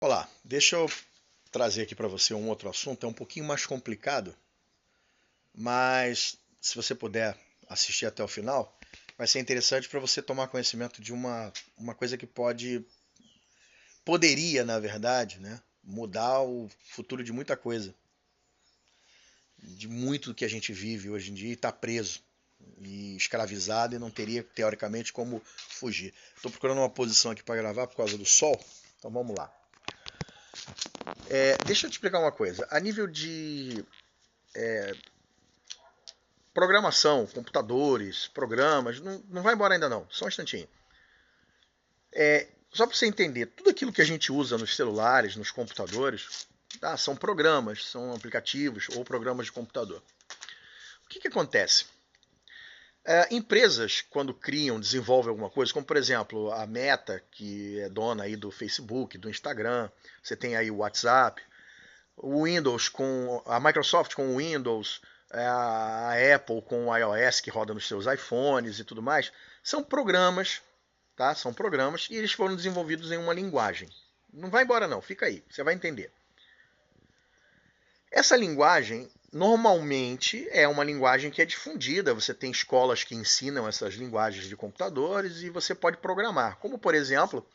Olá, deixa eu trazer aqui para você um outro assunto, é um pouquinho mais complicado, mas se você puder assistir até o final, vai ser interessante para você tomar conhecimento de uma coisa que poderia, na verdade, né, mudar o futuro de muita coisa, de muito do que a gente vive hoje em dia e está preso e escravizado e não teria, teoricamente, como fugir. Estou procurando uma posição aqui para gravar por causa do sol, então vamos lá. Deixa eu te explicar uma coisa. A nível de programação, computadores, programas, não vai embora ainda não, só um instantinho. Só para você entender, tudo aquilo que a gente usa nos celulares, nos computadores, tá, são programas, são aplicativos ou programas de computador. O que acontece? Empresas, quando criam, desenvolvem alguma coisa, como por exemplo a Meta, que é dona aí do Facebook, do Instagram, você tem aí o WhatsApp, o Windows com a Microsoft com o Windows, a Apple com o iOS que roda nos seus iPhones e tudo mais, são programas, tá? São programas e eles foram desenvolvidos em uma linguagem. Não vai embora não, fica aí, você vai entender. Essa linguagem normalmente é uma linguagem que é difundida. Você tem escolas que ensinam essas linguagens de computadores e você pode programar. Como por exemplo,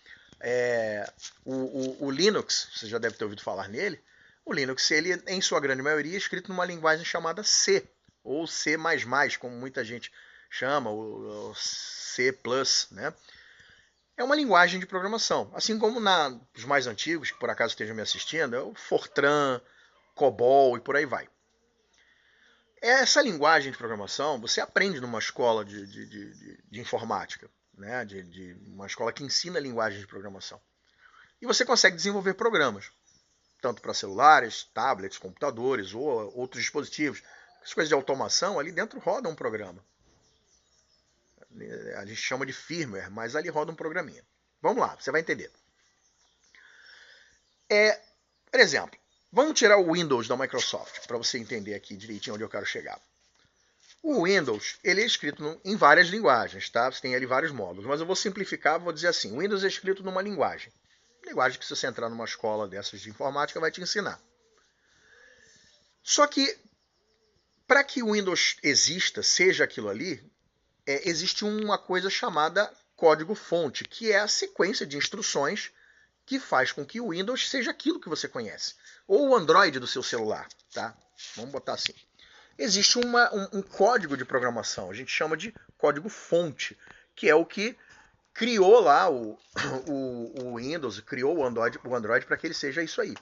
o Linux, você já deve ter ouvido falar nele. O Linux, ele, em sua grande maioria, é escrito numa linguagem chamada C, ou C++, como muita gente chama, o C++, né? É uma linguagem de programação. Assim como os mais antigos, que por acaso estejam me assistindo, é o Fortran, COBOL e por aí vai. Essa linguagem de programação você aprende numa escola de informática, né? de uma escola que ensina linguagem de programação. E você consegue desenvolver programas, tanto para celulares, tablets, computadores ou outros dispositivos. As coisas de automação, ali dentro roda um programa. A gente chama de firmware, mas ali roda um programinha. Vamos lá, você vai entender. Por exemplo, vamos tirar o Windows da Microsoft, para você entender aqui direitinho onde eu quero chegar. O Windows, ele é escrito em várias linguagens, tá? Você tem ali vários módulos, mas eu vou simplificar, vou dizer assim, o Windows é escrito numa linguagem. Linguagem que se você entrar numa escola dessas de informática vai te ensinar. Só que, para que o Windows exista, seja aquilo ali, existe uma coisa chamada código-fonte, que é a sequência de instruções que faz com que o Windows seja aquilo que você conhece. Ou o Android do seu celular, tá? Vamos botar assim. Existe um código de programação, a gente chama de código-fonte, que é o que criou lá o Windows, criou o Android para que ele seja isso aí.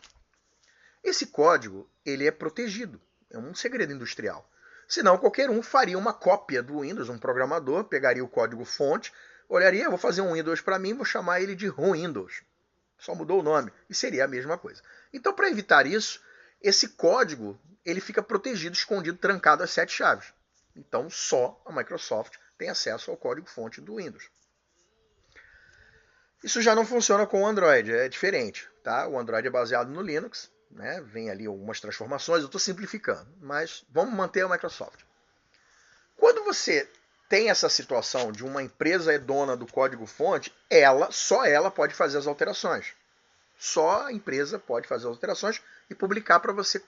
Esse código, ele é protegido, é um segredo industrial. Senão qualquer um faria uma cópia do Windows, um programador pegaria o código-fonte, olharia, vou fazer um Windows para mim, vou chamar ele de Windows. Só mudou o nome e seria a mesma coisa. Então, para evitar isso, esse código ele fica protegido, escondido, trancado às 7 chaves. Então, só a Microsoft tem acesso ao código-fonte do Windows. Isso já não funciona com o Android, é diferente. Tá? O Android é baseado no Linux, né? Vem ali algumas transformações, eu estou simplificando, mas vamos manter a Microsoft. Quando você tem essa situação de uma empresa é dona do código-fonte, só ela pode fazer as alterações. Só a empresa pode fazer as alterações e publicar para você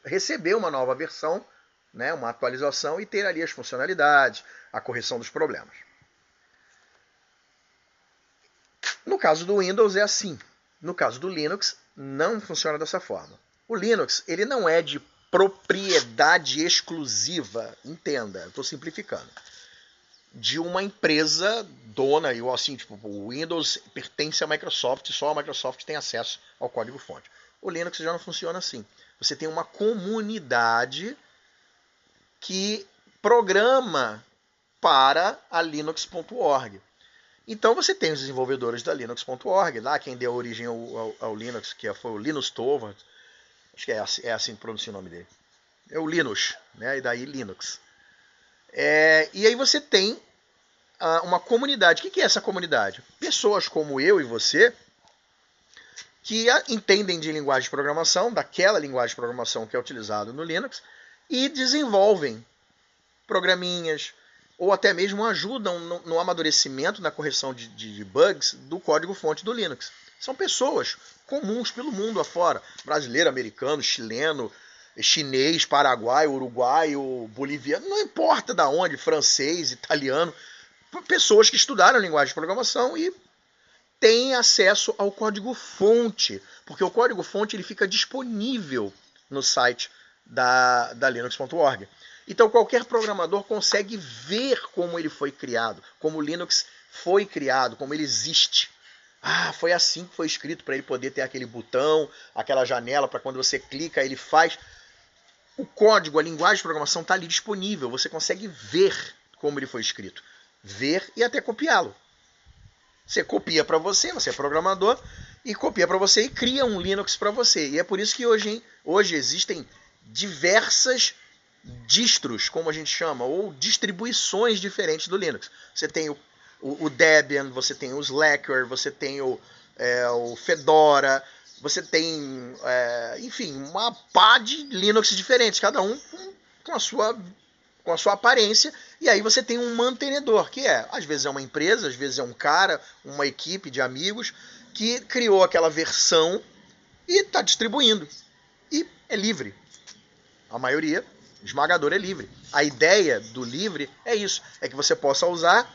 receber uma nova versão, né, uma atualização e ter ali as funcionalidades, a correção dos problemas. No caso do Windows é assim. No caso do Linux, não funciona dessa forma. O Linux ele não é de propriedade exclusiva, entenda, eu estou simplificando, de uma empresa dona, e assim, tipo, o Windows pertence à Microsoft, só a Microsoft tem acesso ao código-fonte. O Linux já não funciona assim. Você tem uma comunidade que programa para a Linux.org. Então você tem os desenvolvedores da Linux.org, lá quem deu origem ao Linux, que foi o Linus Torvalds, acho que é assim que pronuncia o nome dele. É o Linux, né? E daí Linux. E aí você tem uma comunidade. O que é essa comunidade? Pessoas como eu e você que entendem de linguagem de programação, daquela linguagem de programação que é utilizada no Linux, e desenvolvem programinhas, ou até mesmo ajudam no amadurecimento, na correção de bugs do código-fonte do Linux. São pessoas comuns pelo mundo afora. Brasileiro, americano, chileno, chinês, paraguaio, uruguaio, boliviano, não importa da onde, francês, italiano, pessoas que estudaram linguagem de programação e têm acesso ao código-fonte, porque o código-fonte ele fica disponível no site da Linux.org. Então qualquer programador consegue ver como ele foi criado, como o Linux foi criado, como ele existe. Ah, foi assim que foi escrito para ele poder ter aquele botão, aquela janela para quando você clica ele faz. O código, a linguagem de programação está ali disponível, você consegue ver como ele foi escrito, ver e até copiá-lo. Você copia para você é programador, e copia para você e cria um Linux para você. E é por isso que hoje existem diversas distros, como a gente chama, ou distribuições diferentes do Linux. Você tem o Debian, você tem o Slackware, você tem o Fedora, você tem, enfim, uma pá de Linux diferentes, cada um com a sua aparência, e aí você tem um mantenedor, que às vezes é uma empresa, às vezes é um cara, uma equipe de amigos, que criou aquela versão e está distribuindo. E é livre. A maioria esmagadora é livre. A ideia do livre é isso, é que você possa usar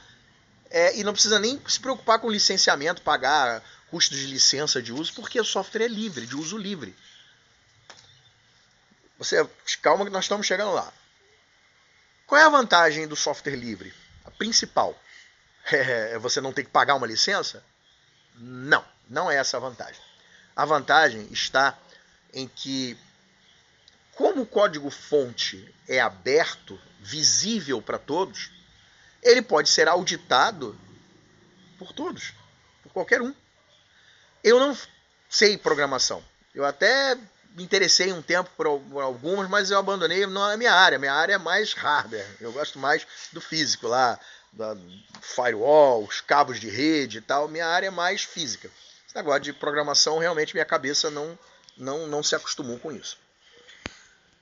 e não precisa nem se preocupar com licenciamento, pagar custos de licença de uso, porque o software é livre, de uso livre. Calma que nós estamos chegando lá. Qual é a vantagem do software livre? A principal é você não ter que pagar uma licença? Não, não é essa a vantagem. A vantagem está em que, como o código-fonte é aberto, visível para todos, ele pode ser auditado por todos, por qualquer um. Eu não sei programação. Eu até me interessei um tempo por algumas, mas eu abandonei, não é minha área. Minha área é mais hardware. Eu gosto mais do físico lá, da firewall, os cabos de rede e tal. Minha área é mais física. Esse negócio de programação, realmente minha cabeça não se acostumou com isso.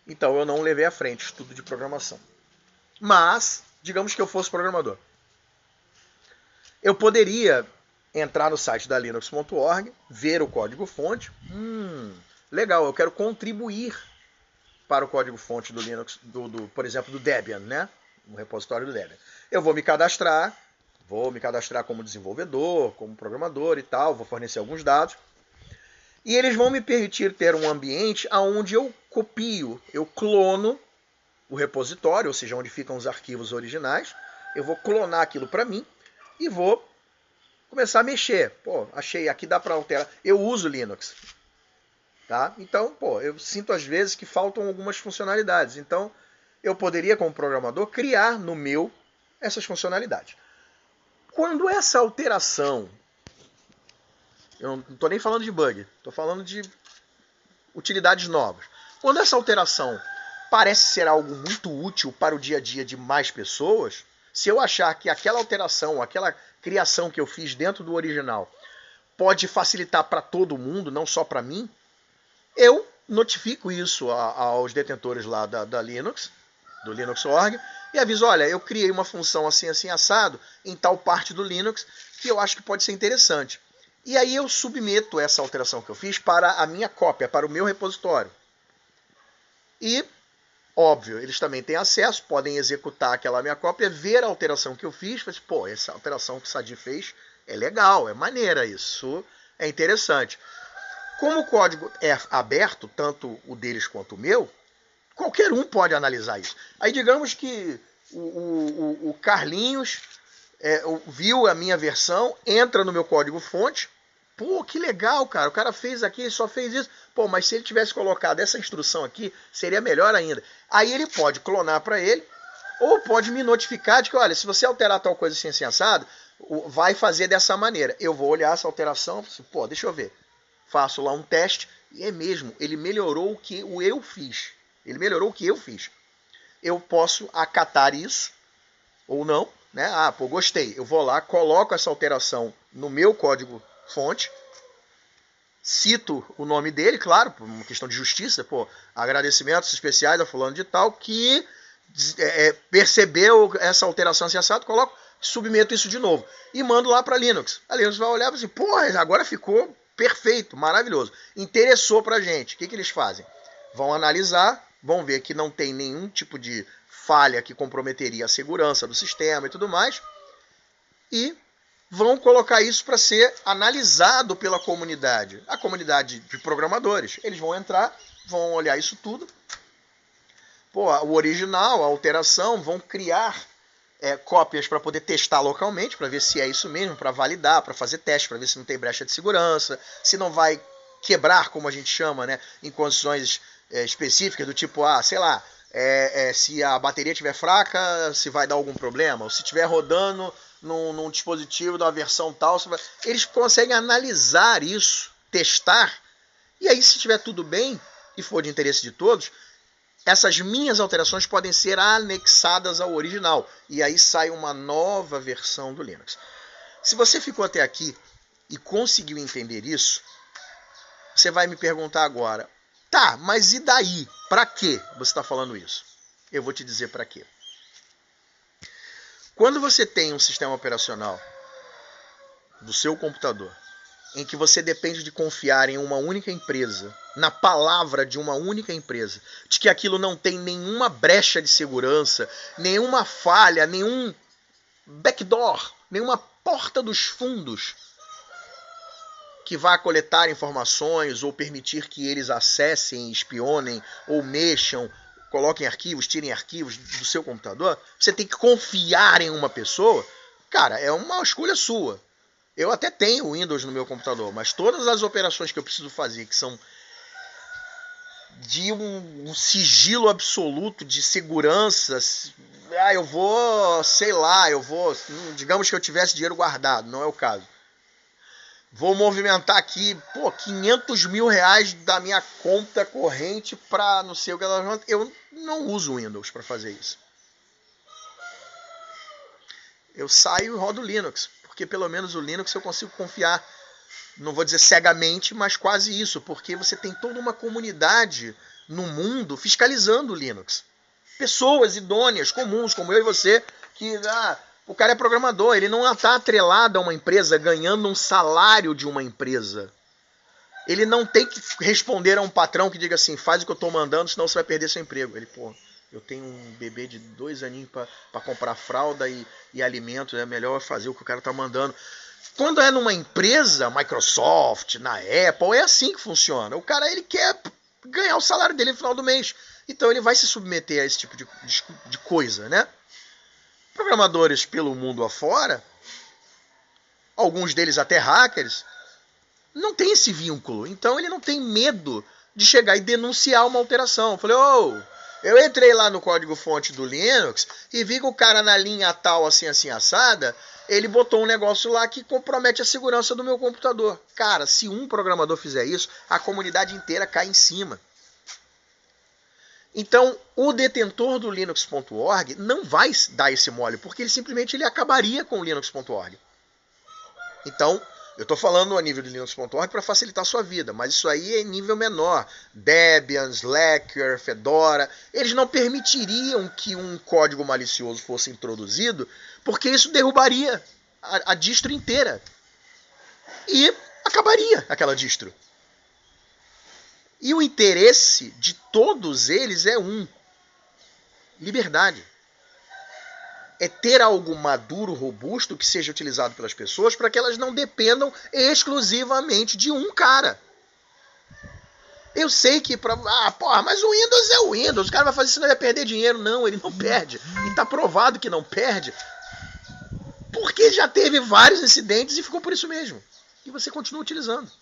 Então eu não levei à frente o estudo de programação. Mas, digamos que eu fosse programador. Eu poderia entrar no site da Linux.org, ver o código-fonte. Legal, eu quero contribuir para o código-fonte do Linux, por exemplo, do Debian, né? No repositório do Debian. Eu vou me cadastrar como desenvolvedor, como programador e tal, vou fornecer alguns dados. E eles vão me permitir ter um ambiente onde eu copio, eu clono o repositório, ou seja, onde ficam os arquivos originais. Eu vou clonar aquilo para mim e vou começar a mexer. Pô, achei, aqui dá para alterar. Eu uso Linux. Tá? Então, eu sinto às vezes que faltam algumas funcionalidades. Então, eu poderia, como programador, criar no meu essas funcionalidades. Quando essa alteração, eu não estou nem falando de bug, estou falando de utilidades novas. Quando essa alteração parece ser algo muito útil para o dia a dia de mais pessoas, se eu achar que aquela alteração, aquela criação que eu fiz dentro do original pode facilitar para todo mundo, não só para mim, eu notifico isso aos detentores lá da Linux, do Linux.org, e aviso, olha, eu criei uma função assim, assim, assado, em tal parte do Linux, que eu acho que pode ser interessante. E aí eu submeto essa alteração que eu fiz para a minha cópia, para o meu repositório. E, óbvio, eles também têm acesso, podem executar aquela minha cópia, ver a alteração que eu fiz, essa alteração que o Sadi fez é legal, é maneira, isso é interessante. Como o código é aberto, tanto o deles quanto o meu, qualquer um pode analisar isso. Aí digamos que o Carlinhos viu a minha versão, entra no meu código-fonte. Pô, que legal, cara. O cara fez aqui, ele só fez isso. Pô, mas se ele tivesse colocado essa instrução aqui, seria melhor ainda. Aí ele pode clonar para ele, ou pode me notificar de que, olha, se você alterar tal coisa assim, assim, assado, vai fazer dessa maneira. Eu vou olhar essa alteração, pô, deixa eu ver. Faço lá um teste, e é mesmo, ele melhorou o que eu fiz. Ele melhorou o que eu fiz. Eu posso acatar isso, ou não, né? Ah, pô, gostei. Eu vou lá, coloco essa alteração no meu código-fonte, cito o nome dele, claro, por uma questão de justiça, pô, agradecimentos especiais a fulano de tal, que percebeu essa alteração assim assado, coloco, submeto isso de novo, e mando lá para Linux. A Linux vai olhar e vai assim, pô, agora ficou Perfeito, maravilhoso. Interessou pra gente. O que eles fazem? Vão analisar, vão ver que não tem nenhum tipo de falha que comprometeria a segurança do sistema e tudo mais, e vão colocar isso para ser analisado pela comunidade. A comunidade de programadores. Eles vão entrar, vão olhar isso tudo. Pô, o original, a alteração, vão criar cópias para poder testar localmente, para ver se é isso mesmo, para validar, para fazer teste, para ver se não tem brecha de segurança, se não vai quebrar, como a gente chama, né, em condições específicas, do tipo, sei lá, se a bateria estiver fraca, se vai dar algum problema, ou se estiver rodando num dispositivo da versão tal, eles conseguem analisar isso, testar, e aí se estiver tudo bem, e for de interesse de todos, essas minhas alterações podem ser anexadas ao original. E aí sai uma nova versão do Linux. Se você ficou até aqui e conseguiu entender isso, você vai me perguntar agora, tá, mas e daí? Para que você está falando isso? Eu vou te dizer para quê. Quando você tem um sistema operacional do seu computador, em que você depende de confiar em uma única empresa, na palavra de uma única empresa, de que aquilo não tem nenhuma brecha de segurança, nenhuma falha, nenhum backdoor, nenhuma porta dos fundos que vá coletar informações ou permitir que eles acessem, espionem ou mexam, coloquem arquivos, tirem arquivos do seu computador, você tem que confiar em uma pessoa. Cara, é uma escolha sua. Eu até tenho Windows no meu computador, mas todas as operações que eu preciso fazer, que são de um sigilo absoluto, de segurança, digamos que eu tivesse dinheiro guardado, não é o caso. Vou movimentar aqui, 500 mil reais da minha conta corrente para não sei o que. Eu não uso Windows para fazer isso. Eu saio e rodo Linux, porque pelo menos o Linux eu consigo confiar, não vou dizer cegamente, mas quase isso, porque você tem toda uma comunidade no mundo fiscalizando o Linux. Pessoas idôneas, comuns, como eu e você, que o cara é programador, ele não está atrelado a uma empresa ganhando um salário de uma empresa. Ele não tem que responder a um patrão que diga assim, faz o que eu estou mandando, senão você vai perder seu emprego. Ele, eu tenho um bebê de 2 aninhos para comprar fralda e alimento, é melhor fazer o que o cara está mandando. Quando é numa empresa, Microsoft, na Apple, é assim que funciona. O cara, ele quer ganhar o salário dele no final do mês. Então ele vai se submeter a esse tipo de coisa, né? Programadores pelo mundo afora, alguns deles até hackers, não tem esse vínculo. Então ele não tem medo de chegar e denunciar uma alteração. Eu falei, eu entrei lá no código-fonte do Linux e vi que o cara na linha tal, assim, assada, ele botou um negócio lá que compromete a segurança do meu computador. Cara, se um programador fizer isso, a comunidade inteira cai em cima. Então, o detentor do Linux.org não vai dar esse mole, porque ele simplesmente acabaria com o Linux.org. Então, eu estou falando a nível de Linux.org para facilitar a sua vida, mas isso aí é em nível menor. Debian, Slackware, Fedora, eles não permitiriam que um código malicioso fosse introduzido, porque isso derrubaria a distro inteira. E acabaria aquela distro. E o interesse de todos eles é liberdade. É ter algo maduro, robusto, que seja utilizado pelas pessoas para que elas não dependam exclusivamente de um cara. Eu sei que, mas o Windows é o Windows, o cara vai fazer isso, não vai perder dinheiro. Não, ele não perde. E está provado que não perde, porque já teve vários incidentes e ficou por isso mesmo. E você continua utilizando.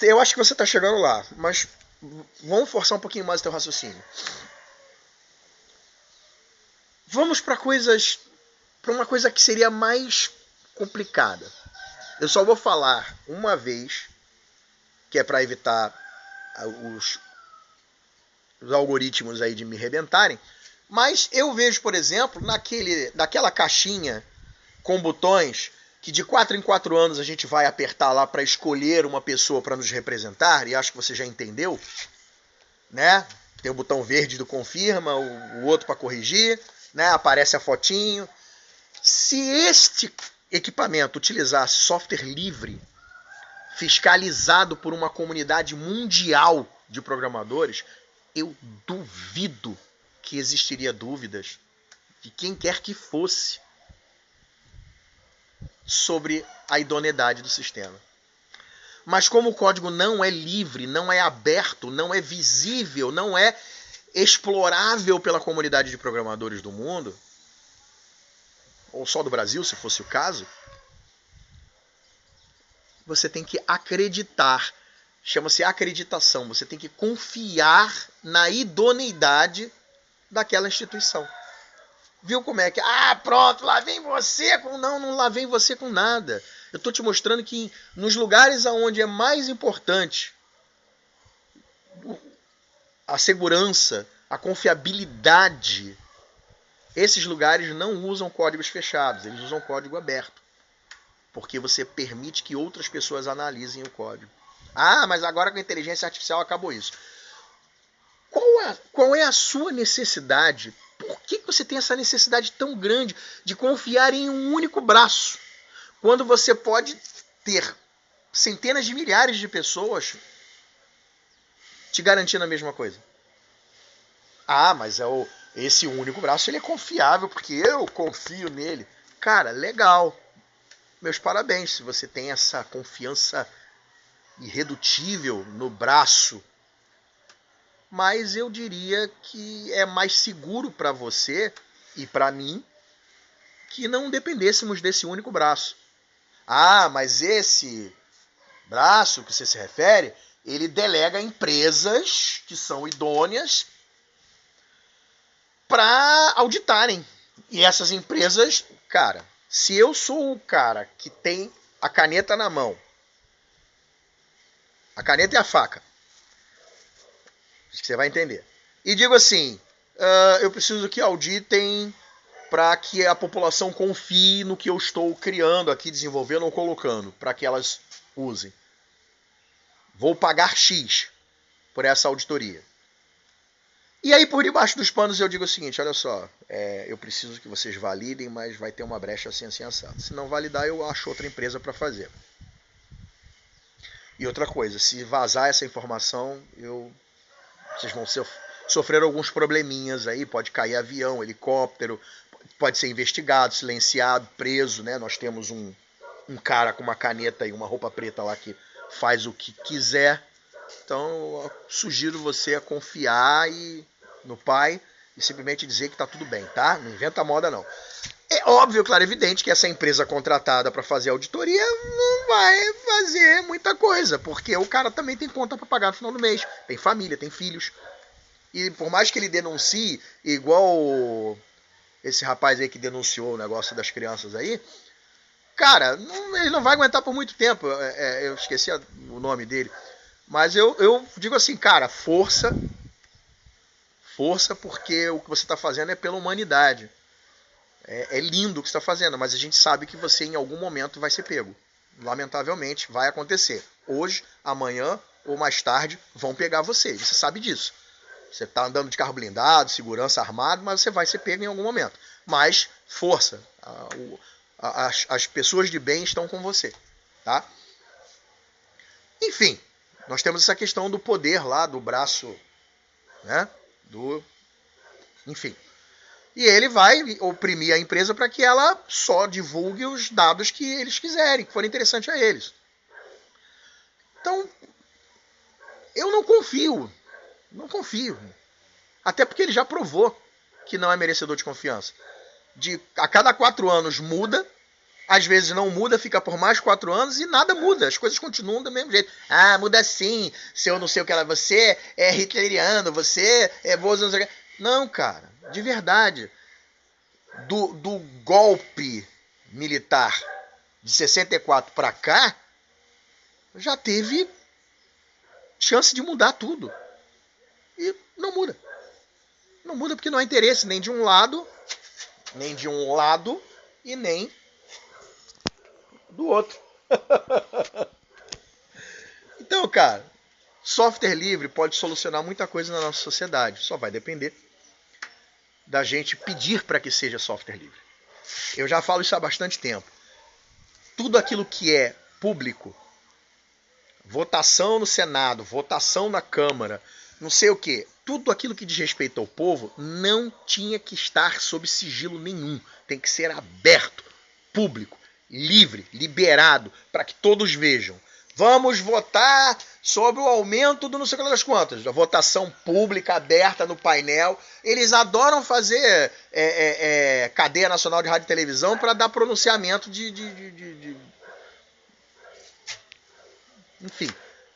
Eu acho que você está chegando lá, mas vamos forçar um pouquinho mais o teu raciocínio. Vamos para uma coisa que seria mais complicada. Eu só vou falar uma vez, que é para evitar os algoritmos aí de me rebentarem, mas eu vejo, por exemplo, naquela caixinha com botões que de 4 em 4 anos a gente vai apertar lá para escolher uma pessoa para nos representar, e acho que você já entendeu, né? Tem o botão verde do confirma, o outro para corrigir, né? Aparece a fotinho. Se equipamento utilizasse software livre, fiscalizado por uma comunidade mundial de programadores, eu duvido que existiria dúvidas de quem quer que fosse sobre a idoneidade do sistema. Mas como o código não é livre, não é aberto, não é visível, não é explorável pela comunidade de programadores do mundo, ou só do Brasil, se fosse o caso, você tem que acreditar. Chama-se acreditação. Você tem que confiar na idoneidade daquela instituição. Viu como é que... Ah, pronto, lá vem você com... Não lá vem você com nada. Eu estou te mostrando que nos lugares onde é mais importante a segurança, a confiabilidade, esses lugares não usam códigos fechados, eles usam código aberto. Porque você permite que outras pessoas analisem o código. Ah, mas agora com a inteligência artificial acabou isso. Qual é a sua necessidade? Por que você tem essa necessidade tão grande de confiar em um único braço? Quando você pode ter centenas de milhares de pessoas te garantindo a mesma coisa. Ah, mas esse único braço ele é confiável porque eu confio nele. Cara, legal. Meus parabéns se você tem essa confiança irredutível no braço. Mas eu diria que é mais seguro para você e para mim que não dependêssemos desse único braço. Ah, mas esse braço que você se refere, ele delega a empresas que são idôneas para auditarem. E essas empresas, cara, se eu sou o cara que tem a caneta na mão, a caneta e a faca, acho que você vai entender, e digo assim, eu preciso que auditem para que a população confie no que eu estou criando aqui, desenvolvendo ou colocando, para que elas usem. Vou pagar X por essa auditoria. E aí, por debaixo dos panos, eu digo o seguinte, olha só, eu preciso que vocês validem, mas vai ter uma brecha assim, assim, assado. Se não validar, eu acho outra empresa para fazer. E outra coisa, se vazar essa informação, vocês vão sofrer alguns probleminhas aí, pode cair avião, helicóptero, pode ser investigado, silenciado, preso, né? Nós temos um cara com uma caneta e uma roupa preta lá que faz o que quiser. Então, eu sugiro você a confiar no pai e simplesmente dizer que tá tudo bem, tá? Não inventa moda, não. É óbvio, claro, evidente que essa empresa contratada para fazer auditoria não vai fazer muita coisa, porque o cara também tem conta para pagar no final do mês, tem família, tem filhos. E por mais que ele denuncie, igual esse rapaz aí que denunciou o negócio das crianças aí, cara, ele não vai aguentar por muito tempo. Eu esqueci o nome dele. Mas eu digo assim, cara, força, porque o que você está fazendo é pela humanidade. É lindo o que você está fazendo, mas a gente sabe que você em algum momento vai ser pego. Lamentavelmente, vai acontecer. Hoje, amanhã ou mais tarde vão pegar você. Você sabe disso. Você está andando de carro blindado, segurança armado, mas você vai ser pego em algum momento. Mas, força. As pessoas de bem estão com você. Tá? Enfim, nós temos essa questão do poder lá, do braço, né? Enfim. E ele vai oprimir a empresa para que ela só divulgue os dados que eles quiserem, que forem interessantes a eles. Então, eu não confio. Não confio. Até porque ele já provou que não é merecedor de confiança. A cada 4 anos muda, às vezes não muda, fica por mais 4 anos e nada muda. As coisas continuam do mesmo jeito. Ah, muda sim. Se eu não sei o que ela... Você é hitleriano, você é... Não, cara. De verdade. Do golpe militar de 64 para cá, já teve chance de mudar tudo. E não muda. Não muda porque não há interesse nem de um lado e nem do outro. Então, cara, software livre pode solucionar muita coisa na nossa sociedade. Só vai depender da gente pedir para que seja software livre. Eu já falo isso há bastante tempo. tudo aquilo que é público, votação no Senado, votação na Câmara, não sei o que, tudo aquilo que diz respeito ao povo não tinha que estar sob sigilo nenhum. Tem que ser aberto, público, livre, liberado, para que todos vejam. Vamos votar sobre o aumento do não sei das quantas. A votação pública, aberta no painel. Eles adoram fazer cadeia nacional de rádio e televisão para dar pronunciamento enfim.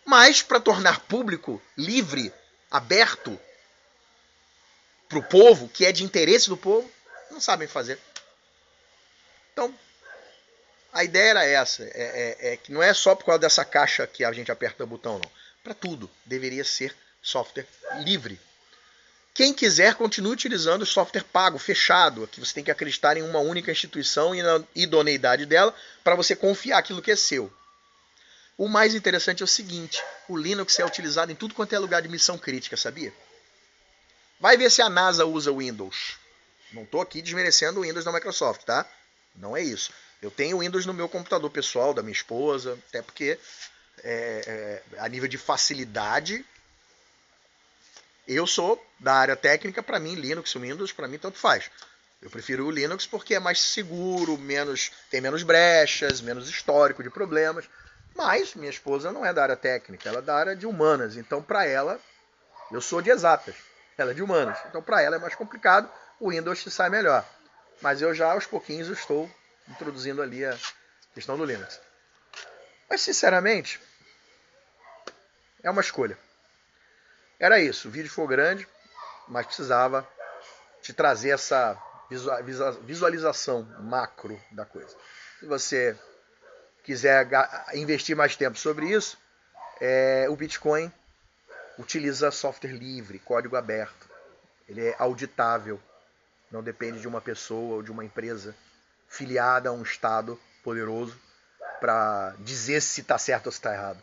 Mas para tornar público, livre, aberto para o povo, que é de interesse do povo, não sabem fazer. Então, a ideia era essa, que não é só por causa dessa caixa que a gente aperta o botão, não. Para tudo, deveria ser software livre. Quem quiser, continue utilizando o software pago, fechado, que você tem que acreditar em uma única instituição e na idoneidade dela para você confiar aquilo que é seu. O mais interessante é o seguinte, o Linux é utilizado em tudo quanto é lugar de missão crítica, sabia? Vai ver se a NASA usa o Windows. Não estou aqui desmerecendo o Windows da Microsoft, tá? Não é isso. Eu tenho Windows no meu computador pessoal, da minha esposa, até porque a nível de facilidade, eu sou da área técnica, para mim Linux, Windows, para mim tanto faz. Eu prefiro o Linux porque é mais seguro, tem menos brechas, menos histórico de problemas. Mas minha esposa não é da área técnica, ela é da área de humanas. Então, para ela, eu sou de exatas, ela é de humanas. Então, para ela é mais complicado, o Windows se sai melhor. Mas eu já, aos pouquinhos, estou introduzindo ali a questão do Linux. Mas, sinceramente, é uma escolha. Era isso, o vídeo ficou grande, mas precisava te trazer essa visualização macro da coisa. Se você quiser investir mais tempo sobre isso, o Bitcoin utiliza software livre, código aberto. Ele é auditável, não depende de uma pessoa ou de uma empresa filiada a um Estado poderoso para dizer se está certo ou se está errado.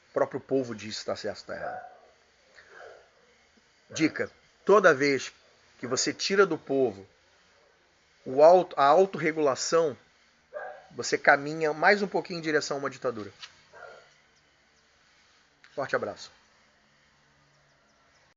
O próprio povo diz se está certo ou se está errado. Dica, toda vez que você tira do povo a autorregulação, você caminha mais um pouquinho em direção a uma ditadura. Forte abraço.